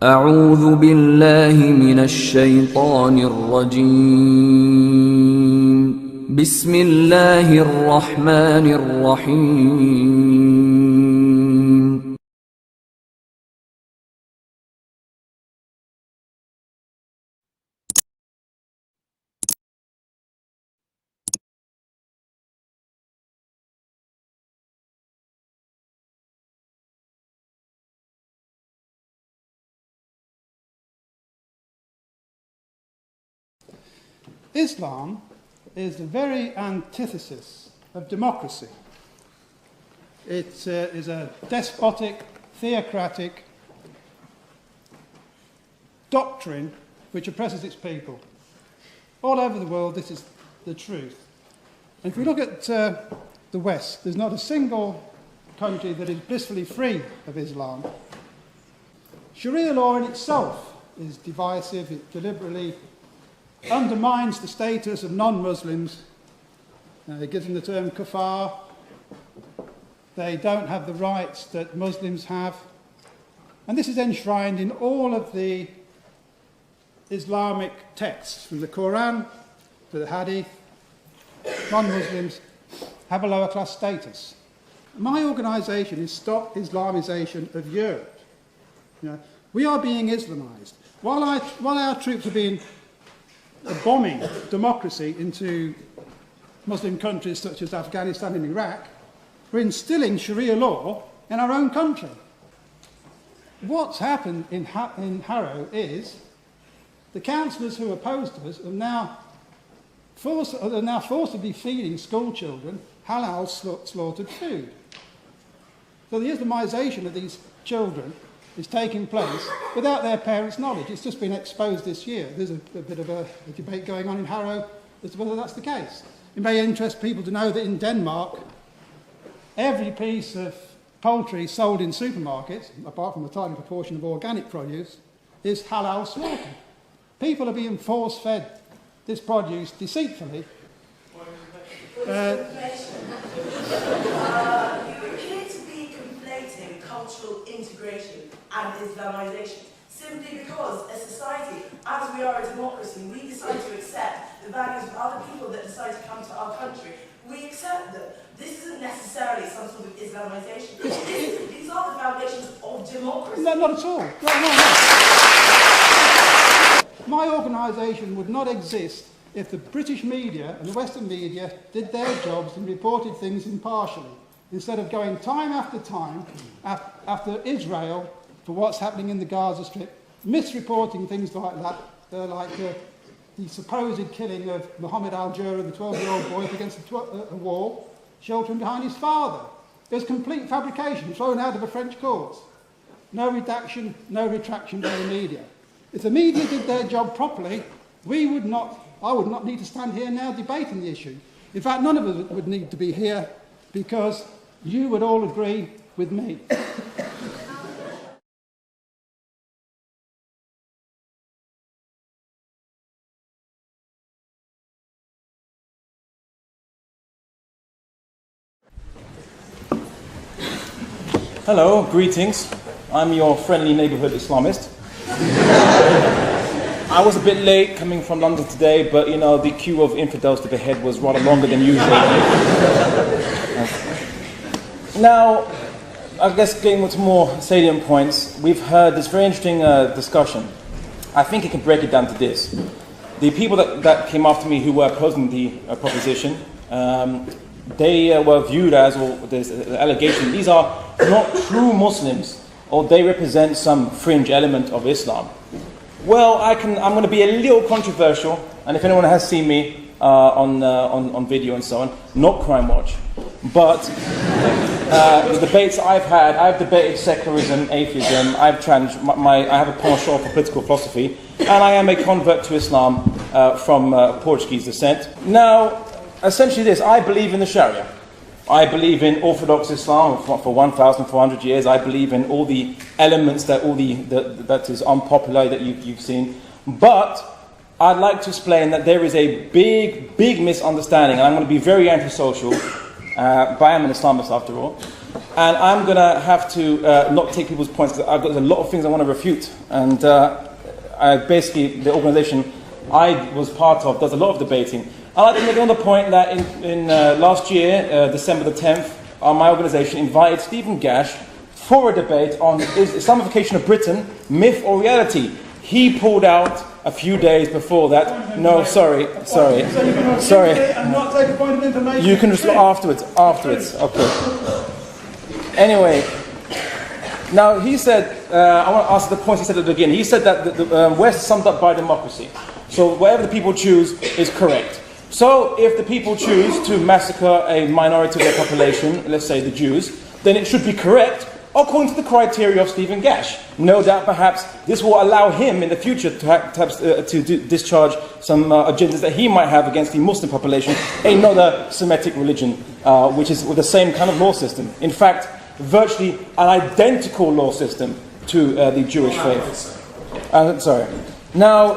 أعوذ بالله من الشيطان الرجيم بسم الله الرحمن الرحيم Islam is the very antithesis of democracy. It is a despotic, theocratic doctrine which oppresses its people. All over the world, this is the truth. And if we look at the West, there's not a single country that is blissfully free of Islam. Sharia law in itself is divisive. It deliberately undermines the status of non-Muslims. It gives them the term kafar. They don't have the rights that Muslims have. And this is enshrined in all of the Islamic texts, from the Quran to the Hadith. Non-Muslims have a lower class status. My organisation is Stop Islamisation of Europe. We are being Islamized. While our troops are being bombing democracy into Muslim countries such as Afghanistan and Iraq, we're instilling Sharia law in our own country. What's happened in Harrow is the councillors who opposed to us are now forcibly feeding school children halal slaughtered food. So the Islamisation of these children is taking place without their parents' knowledge. It's just been exposed this year. There's a bit of a debate going on in Harrow as to whether that's the case. It may interest people to know that in Denmark, every piece of poultry sold in supermarkets, apart from a tiny proportion of organic produce, is halal slaughtered. People are being force-fed this produce deceitfully. You appear to be conflating cultural integration and Islamisation, simply because a society, as we are a democracy, we decide to accept the values of other people that decide to come to our country. We accept them. This isn't necessarily some sort of Islamisation. These are the foundations of democracy. No, not at all. No. My organisation would not exist if the British media and the Western media did their jobs and reported things impartially, instead of going time after time after Israel for what's happening in the Gaza Strip, misreporting things like that, like the supposed killing of Mohammed al-Jura, the 12-year-old boy, up against a wall, sheltering behind his father. It was complete fabrication, thrown out of a French court. No redaction, no retraction by the media. If the media did their job properly, I would not need to stand here now debating the issue. In fact, none of us would need to be here, because you would all agree with me. Hello, greetings. I'm your friendly neighbourhood Islamist. I was a bit late coming from London today, but you know, the queue of infidels to behead was rather longer than usual. Now, I guess getting to more salient points, we've heard this very interesting discussion. I think you can break it down to this. The people that came after me who were opposing the proposition, they were viewed as, or there's an allegation, these are not true Muslims, or they represent some fringe element of Islam. Well, I'm going to be a little controversial, and if anyone has seen me on video and so on, not Crime Watch, but the debates I've debated secularism, atheism, I have a penchant for political philosophy, and I am a convert to Islam from Portuguese descent. Now, essentially this, I believe in the Sharia. I believe in Orthodox Islam for 1,400 years. I believe in all the elements that that is unpopular that you've seen. But I'd like to explain that there is a big misunderstanding, and I'm going to be very antisocial, but I am an Islamist after all. And I'm going to have to not take people's points, because there's a lot of things I want to refute. And basically, the organisation I was part of does a lot of debating. I'd like to make another point that in last year, December the 10th, my organisation invited Stephen Gash for a debate on is Islamification of Britain, myth or reality. He pulled out a few days before that. No, sorry. And not take a point of information. You can respond afterwards. Okay. Anyway, now he said, I want to ask the point he said at the beginning. He said that the West is summed up by democracy. So whatever the people choose is correct. So if the people choose to massacre a minority of their population, let's say the Jews, then it should be correct according to the criteria of Stephen Gash. No doubt perhaps this will allow him in the future to discharge some agendas that he might have against the Muslim population, another Semitic religion, which is with the same kind of law system. In fact, virtually an identical law system to the Jewish faith. Now,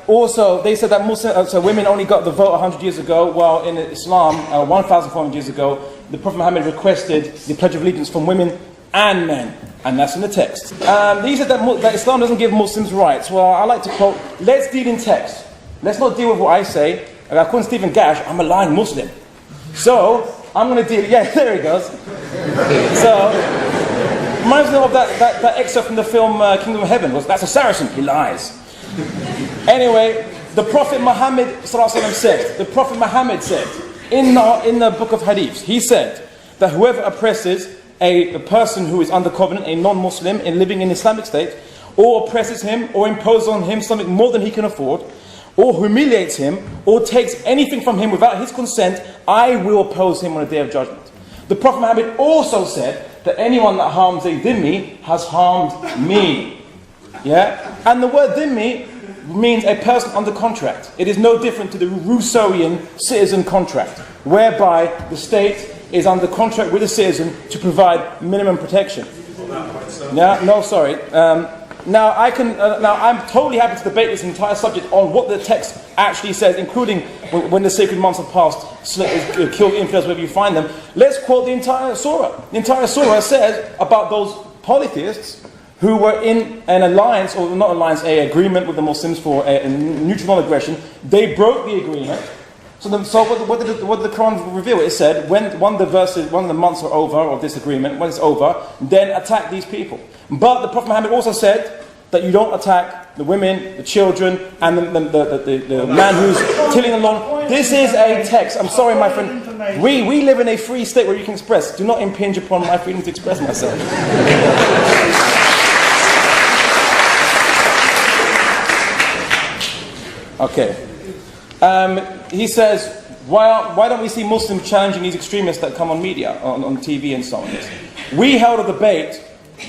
also, they said that so women only got the vote 100 years ago, while in Islam, 1,400 years ago, the Prophet Muhammad requested the Pledge of Allegiance from women and men. And that's in the text. He said that Islam doesn't give Muslims rights. Well, I like to quote, let's deal in text. Let's not deal with what I say. According to Stephen Gash, I'm a lying Muslim. So, I'm going to deal, yeah, there he goes. So, reminds me of that excerpt from the film Kingdom of Heaven. That's a Saracen, he lies. Anyway, the Prophet Muhammad said, in the book of Hadiths, he said that whoever oppresses a person who is under covenant, a non-Muslim, in living in Islamic state, or oppresses him, or imposes on him something more than he can afford, or humiliates him, or takes anything from him without his consent, I will oppose him on the day of judgment. The Prophet Muhammad also said that anyone that harms a dhimmi has harmed me. Yeah? And the word dhimmi means a person under contract. It is no different to the Rousseauian citizen contract, whereby the state is under contract with a citizen to provide minimum protection. Now I'm totally happy to debate this entire subject on what the text actually says, including when the sacred months have passed, kill infidels wherever you find them. Let's quote the entire surah. The entire surah says about those polytheists who were in an alliance, or not alliance, an agreement with the Muslims for a neutral non-aggression. They broke the agreement. So what did the Quran reveal? It said, when one of the months are over, of this agreement, when it's over, then attack these people. But the Prophet Muhammad also said that you don't attack the women, the children, and the man who's tilling the lawn. This is a text. I'm sorry, my friend. We live in a free state where you can express. Do not impinge upon my freedom to express myself. Okay. He says, why don't we see Muslims challenging these extremists that come on media, on TV and so on? We held a debate.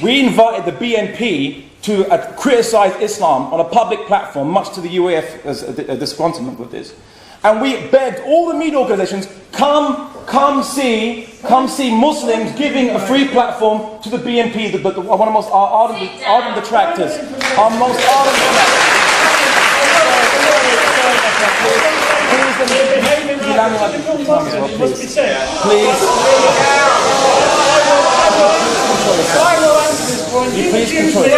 We invited the BNP to criticize Islam on a public platform, much to the UAF's disgruntlement with this. And we begged all the media organizations, come see Muslims giving a free platform to the BNP, one of the most ardent detractors. Our most ardent detractors. Please control it.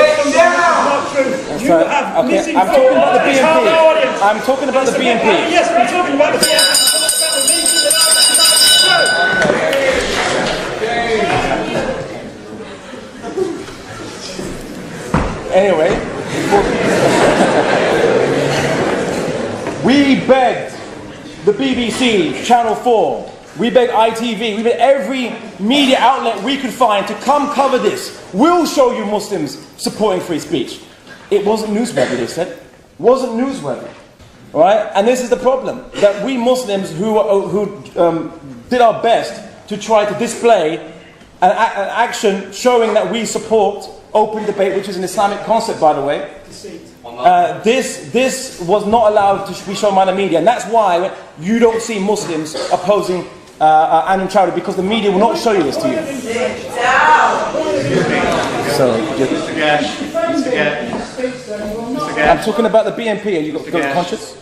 Okay, I'm talking about the BNP. I'm talking about the BNP. Yes, we're talking about the BNP. Anyway, we begged the BBC, Channel 4, we begged ITV, we begged every media outlet we could find to come cover this. We'll show you Muslims supporting free speech. It wasn't newsworthy, they said. Wasn't newsworthy. Right? And this is the problem, that we Muslims who did our best to try to display an action showing that we support open debate, which is an Islamic concept, by the way. This was not allowed to be shown by the media, and that's why you don't see Muslims opposing Andrew Chowdhury, because the media will not show you this to you. Sit down. So, Mr. Gash. I'm talking about the BNP. Are you got conscious?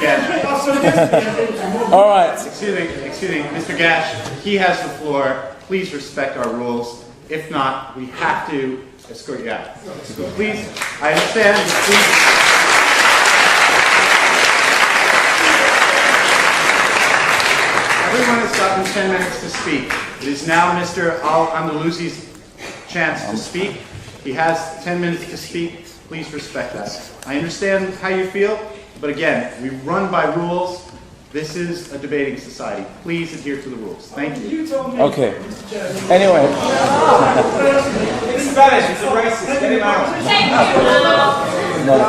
Gash. All right. Excuse me, Mr. Gash, he has the floor. Please respect our rules. If not, we have to escort you out. So please, I understand, but please. Everyone has gotten 10 minutes to speak. It is now Mr. Al-Andalusi's chance to speak. He has 10 minutes to speak. Please respect that. I understand how you feel, but again, we run by rules. This is a debating society. Please adhere to the rules. Thank you. Okay. Anyway. It's Spanish, he's a racist. Get him out.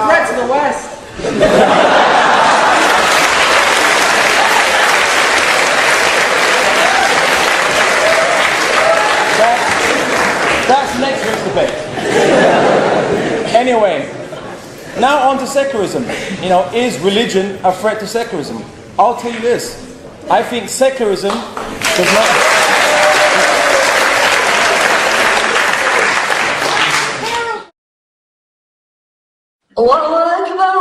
Threat to the West. That's next week's debate. Anyway, now on to secularism. You know, is religion a threat to secularism? I'll tell you this. I think secularism does not... الله أكبر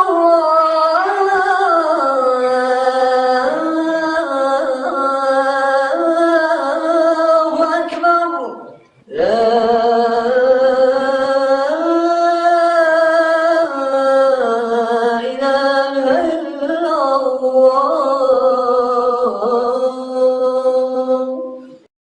الله أكبر لا